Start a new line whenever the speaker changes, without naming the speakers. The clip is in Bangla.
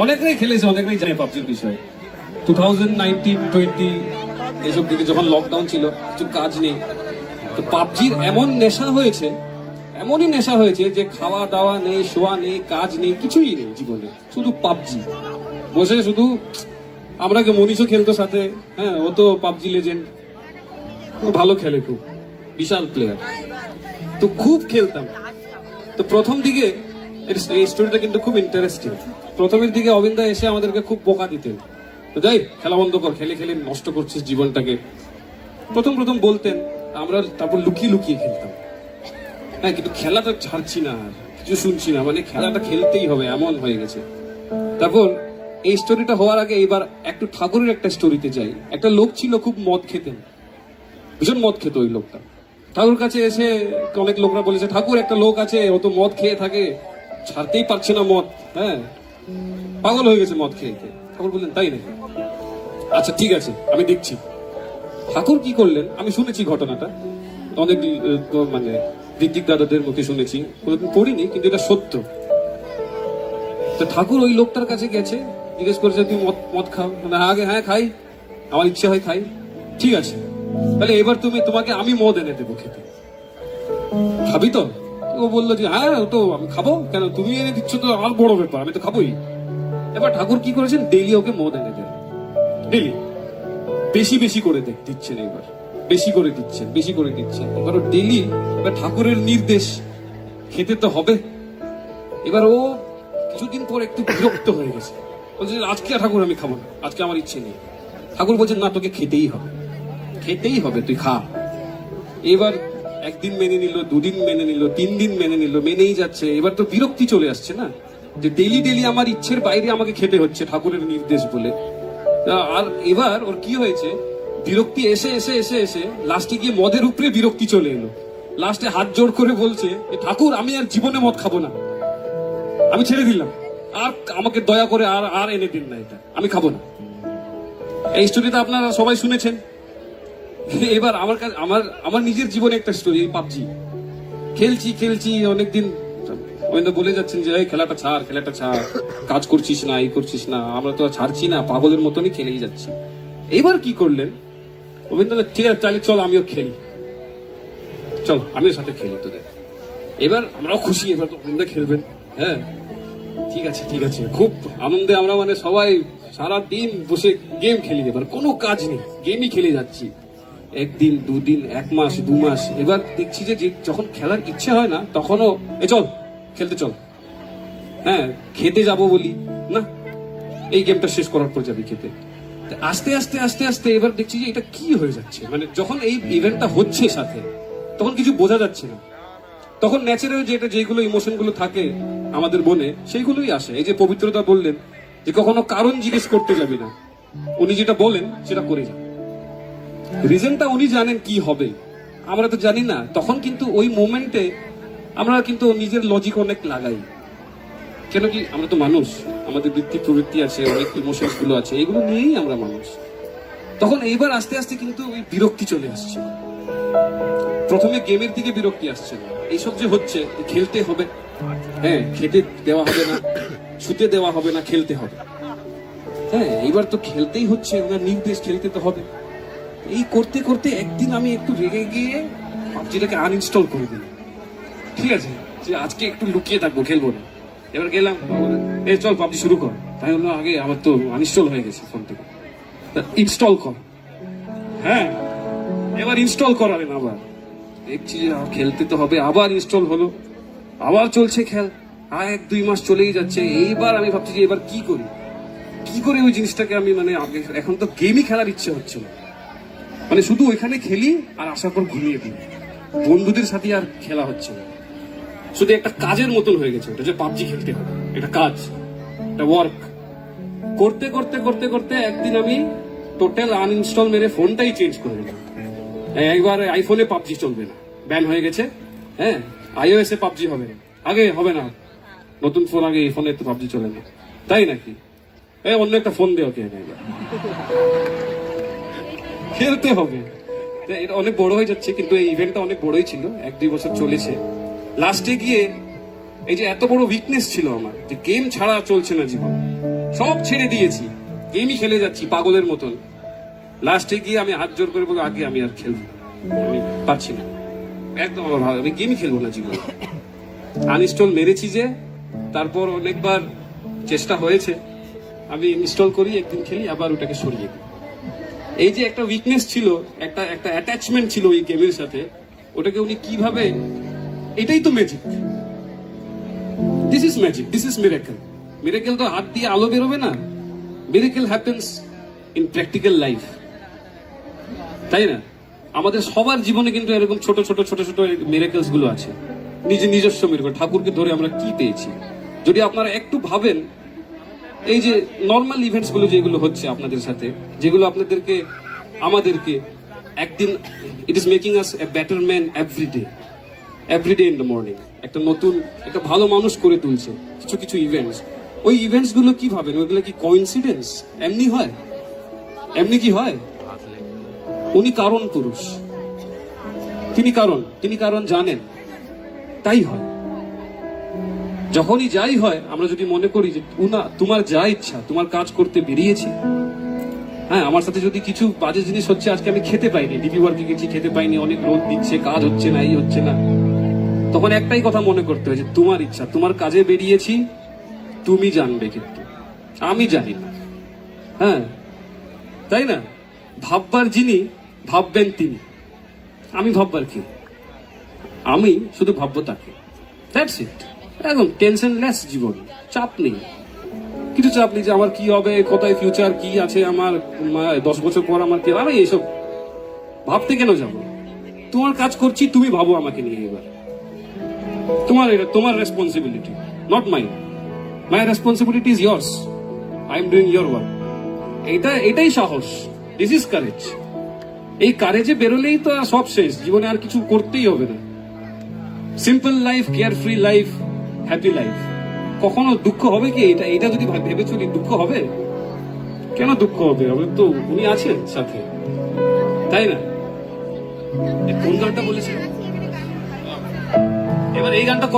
অনেকটাই খেলেছে, অনেকটাই জানে পাবজির বিষয়ে। 2019-20 এইসব দিকে যখন লকডাউন ছিল, কিছু কাজ নেই, তো পাবজির এমন নেশা হয়েছে, এমনই নেশা হয়েছে যে খাওয়া দাওয়া নেই, শোয়া নেই, কাজ নেই, কিছুই নেই জীবনে, শুধু পাবজি। বসে শুধু আমরা মনীষও খেলতো সাথে, হ্যাঁ, ও তো পাবজি লেজেন্ড, ও ভালো খেলে, খুব বিশাল প্লেয়ার, তো খুব খেলতাম। তো প্রথম দিকে এই স্টোরিটা কিন্তু খুব ইন্টারেস্টিং। প্রথমের দিকে অবিন্দা এসে আমাদেরকে খুব বোকা দিতেন, তো যাই খেলা বন্ধ কর, খেলে খেলে নষ্ট করছিস জীবনটাকে, প্রথম প্রথম বলতেন। আমরা তারপর লুকিয়ে লুকিয়ে খেলতাম, হ্যাঁ, কিন্তু খেলাটা ছাড়ছি না, আর কিছু শুনছি না, মানে খেলাটা খেলতেই হবে এমন হয়ে গেছে। তারপর এই স্টোরিটা হওয়ার আগে এবার একটু ঠাকুরের একটা স্টোরিতে যাই। একটা লোক ছিল, খুব মদ খেতেন, ভীষণ মদ খেত ওই লোকটা। ঠাকুর কাছে এসে অনেক লোকরা বলেছে, ঠাকুর একটা লোক আছে, ও তো মদ খেয়ে থাকে, ছাড়তেই পারছে না মদ, হ্যাঁ, পাগল হয়ে গেছে মদ খেয়ে খেয়ে। ঠাকুর বললেন, তাই নাকি? আচ্ছা ঠিক আছে, আমি দেখছি। ঠাকুর কি করলেন, আমি শুনেছি ঘটনাটা অনেক, মানে ঋত্বিক দাদাদের মুখে শুনেছি, কোনোদিন পড়িনি, কিন্তু এটা সত্য। তো ঠাকুর ওই লোকটার কাছে গেছে, জিজ্ঞেস করেছে, তুমি মদ খাও? আগে হ্যাঁ খাই, আমার ইচ্ছে হয় খাই। ঠিক আছে, তাহলে এবার তোমাকে আমি মদ এনে দেবো, খেতে খাবি তো? ও বললো যে হ্যাঁ, তো আমি খাবো, কেন তুমি এনে দিচ্ছ তো আমার বড় ব্যাপার, আমি তো খাবোই। এবার ঠাকুর কি করেছেন, ডেইলি ওকে মদ এনে দেন, ডেইলি বেশি বেশি করে দিচ্ছেন, এবার বেশি করে দিচ্ছেন, বেশি করে দিচ্ছেন, এবার ডেইলি। এবার ঠাকুরের নির্দেশ, খেতে তো হবে। এবার ও কিছুদিন পর একটু বিরক্ত হয়ে গেছে, বলছে আজকে ঠাকুর আমি খাবো না, আজকে আমার ইচ্ছে নেই। ঠাকুর বলছেন, না, তোকে খেতেই হবে, খেতেই হবে, তুই খা। এবার একদিন মেনে নিল, দুদিন মেনে নিল, 3 দিন মেনে নিল, মেনেই যাচ্ছে। এবার তো বিরক্তি চলে আসছে না, যে ডেইলি ডেইলি আমার ইচ্ছের বাইরে আমাকে খেতে হচ্ছে ঠাকুরের নির্দেশ বলে। আর এবার ওর কি হয়েছে, বিরক্তি এসে এসে এসে এসে লাস্টে গিয়ে মদের উপরে বিরক্তি চলে এলো। লাস্টে হাত জোড় করে বলছে, ঠাকুর আমি আর জীবনে মদ খাবো না, আমি ছেড়ে দিলাম, আর আমাকে দয়া করে আর আর এনে দিন না, এটা আমি খাবো না। এই স্টোরিটা আপনারা সবাই শুনেছেন। এবার আমার কাছে আমার নিজের জীবনে একটা স্টোরি, এই পাবজি খেলছি খেলছি অনেকদিন, বলে যাচ্ছেন যে এই খেলাটা ছাড়, খেলাটা ছাড়, কাজ করছিস না, এই করছিস না, আমরা তো ছাড়ছি না, পাগলের মতনই খেলেই যাচ্ছি। এবার কি করলেন গোবিন্দ, ঠিক আছে তাহলে চল আমিও খেলি, চল আমিও সাথে খেলি তোদের। এবার আমরাও খুশি, এবার তো গোবিন্দ খেলবেন, হ্যাঁ ঠিক আছে ঠিক আছে, খুব আনন্দে আমরা মানে সবাই সারা দিন বসে গেম খেলি, এবার কোনো কাজ নেই, গেমই খেলে যাচ্ছি। একদিন, 2 দিন, 1 মাস, 2 মাস, এবার দেখছি যে যখন খেলার ইচ্ছে হয় না, তখনও চল খেলতে চল, হ্যাঁ খেতে যাব বলি, না এই গেমটা শেষ করার পর যাবি খেতে। আস্তে আস্তে আস্তে আস্তে এবার দেখছি যে এটা কি হয়ে যাচ্ছে, মানে যখন এই ইভেন্টটা হচ্ছে সাথে, তখন কিছু বোঝা যাচ্ছে না, তখন ন্যাচারাল যেগুলো ইমোশন গুলো থাকে আমাদের মনে, সেইগুলোই আসে। এই যে পবিত্রতা বললেন যে কখনো কারণ জিজ্ঞেস করতে যাবি না, উনি যেটা বলেন সেটা করে যান, রিজনটা উনি জানেন কি হবে, আমরা তো জানি না। তখন কিন্তু ওই মোমেন্টে আমরা কিন্তু নিজের লজিক অনেক লাগাই, কেন কি আমরা তো মানুষ, আমাদের বৃত্তি প্রবৃত্তি আছে, অনেক ইমোশনস গুলো আছে, এগুলো নিয়েই আমরা মানুষ। তখন এইবার আস্তে আস্তে কিন্তু ওই বিরক্তি চলে আসছে। প্রথমে গেমের দিকে বিরক্তি আসছে না, এইসব যে হচ্ছে, খেলতে হবে, হ্যাঁ খেতে দেওয়া হবে না, শুতে দেওয়া হবে না, খেলতে হবে, হ্যাঁ এইবার তো খেলতেই হচ্ছে, ওনার নির্দেশ, খেলতে তো হবে। এই করতে করতে একদিন আমি একটু রেগে গিয়ে পাবজিটাকে আনইনস্টল করে দিলাম, ঠিক আছে, যে আজকে একটু লুকিয়ে থাকবো, খেলবো না। এবার গেলাম, এই চল পাবজি শুরু কর, তাই বললো আগে আমার তো আনইনস্টল হয়ে গেছে ফোন থেকে, ইনস্টল কর, হ্যাঁ এবার ইনস্টল করালেন, আবার দেখছি যে খেলতে তো হবে, আবার ইনস্টল হলো, আবার চলছে খেল, আর 1-2 মাস চলেই যাচ্ছে। এইবার আমি ভাবছি যে এবার কি করি ওই জিনিসটাকে আমি, মানে এখন তো গেমই খেলার ইচ্ছে হচ্ছে না, মানে শুধু ওইখানে খেলি আর আসার পর ঘুমিয়ে দিই, বন্ধুদের সাথে আর খেলা হচ্ছে না, শুধু একটা কাজের মতন হয়ে গেছে ওটা, যে পাবজি খেলতে হবে, এটা কাজ, এটা ওয়ার্ক। করতে করতে করতে করতে একদিন আমি টোটাল আনইনস্টল মেরে ফোনটাই চেঞ্জ করে দিলাম। একবার আইফোনে পাবজি চলবে না, ব্যান হয়ে গেছে, হ্যাঁ iOS এ পাবজি হবে না, আগে হবে না, নতুন ফোন আগে, এই ফোনে তো পাবজি চলে না, তাই নাকি? অন্য একটা ফোন দেওয়া কে, খেলতে হবে। এটা অনেক বড় হয়ে যাচ্ছে, কিন্তু এই ইভেন্টটা অনেক বড়ই ছিল, 1-2 বছর চলেছে। লাস্টে গিয়ে এই যে এত বড় উইকনেস ছিল আমার, যে গেম ছাড়া চলছে না জীবন, সব ছেড়ে দিয়েছি, গেমই খেলে যাচ্ছি পাগলের মতন। লাস্টে গিয়ে আমি হাত জোর করে বলবো, আগে আমি আর খেলবো না, আমি পারছি না, একদম আমার ভালো, আমি গেমই খেলবো না জীবনে। আনইনস্টল মেরেছি যে, তারপর অনেকবার চেষ্টা হয়েছে, আমি ইনস্টল করি, একদিন খেলি, আবার ওটাকে সরিয়ে দিই। এই যে একটা উইকনেস ছিল, একটা একটা অ্যাটাচমেন্ট ছিল ওই গেমের সাথে, ওটাকে উনি কিভাবে, এটাই তো magic. This is magic, this is miracle. Miracle তো হাত দিয়ে আলো বেরোবে না, miracle happens in practical life, তাই না? আমাদের সবার জীবনে কিন্তু এরকম ছোট ছোট ছোট ছোট মিরাকেলস গুলো আছে, নিজস্ব মিরাকেল। ঠাকুরকে ধরে আমরা কি পেয়েছি যদি আপনারা একটু ভাবেন, এই যে নর্মাল ইভেন্টস গুলো যেগুলো হচ্ছে আপনাদের সাথে, যেগুলো আপনাদেরকে আমাদেরকে একদিন, it is making us a better man everyday in the morning, একটা নতুন, একটা ভালো মানুষ করে তুলছে কিছু কিছু ইভেন্টস। ওই ইভেন্টস গুলো কি ভাবেন, ওইগুলো কি কোইন্সিডেন্স? এমনি হয়? এমনি কি হয়? উনি কারণ পুরুষ, তিনি কারণ জানেন, তাই হয়। যখনই যাই হয়, আমরা যদি মনে করি যে তোমার যা ইচ্ছা, তোমার কাজ করতে বেরিয়েছি, হ্যাঁ, আমার সাথে যদি কিছু বাজে জিনিস হচ্ছে, আজকে আমি খেতে পাইনি, ডিপি ওয়ার্কে গেছি, খেতে পাইনি, অনেক রোদ দিচ্ছে, কাজ হচ্ছে না, এই হচ্ছে না, তখন একটাই কথা মনে করতে হয় যে তোমার ইচ্ছা, তোমার কাজে বেরিয়েছি, তুমি জানবে, কিন্তু আমি জানি না। হ্যাঁ, তাই না? ভাববার যিনি, ভাববেন তিনি, আমি ভাববার কি? আমি শুধু ভাববো তাকে, দ্যাটস ইট। একদম টেনশনলেস জীবন, চাপ নেই, কিছু চাপ নেই যে আমার কি হবে, কোথায় ফিউচার কি আছে আমার, 10 বছর পর আমার কি, আমি এইসব ভাবতে কেন যাব? তোমার কাজ করছি, তুমি ভাবো আমাকে নিয়ে। এবার তোমার responsibility, not mine. My responsibility is years, I am doing your work. এটাই সাহস, দিস ইজ কারেজ। এই কারেজে বেরোলেই তো সব শেষ, জীবনে আর কিছু করতেই হবে না। Simple life, care free life, happy life. কখনো দুঃখ হবে কি? এটা যদি ভেবে চলি, দুঃখ হবে কেন? দুঃখ হবে, আমাদের তো উনি আছেন সাথে, তাই না? কোন গানটা বলেছিলাম? এবার এই গানটা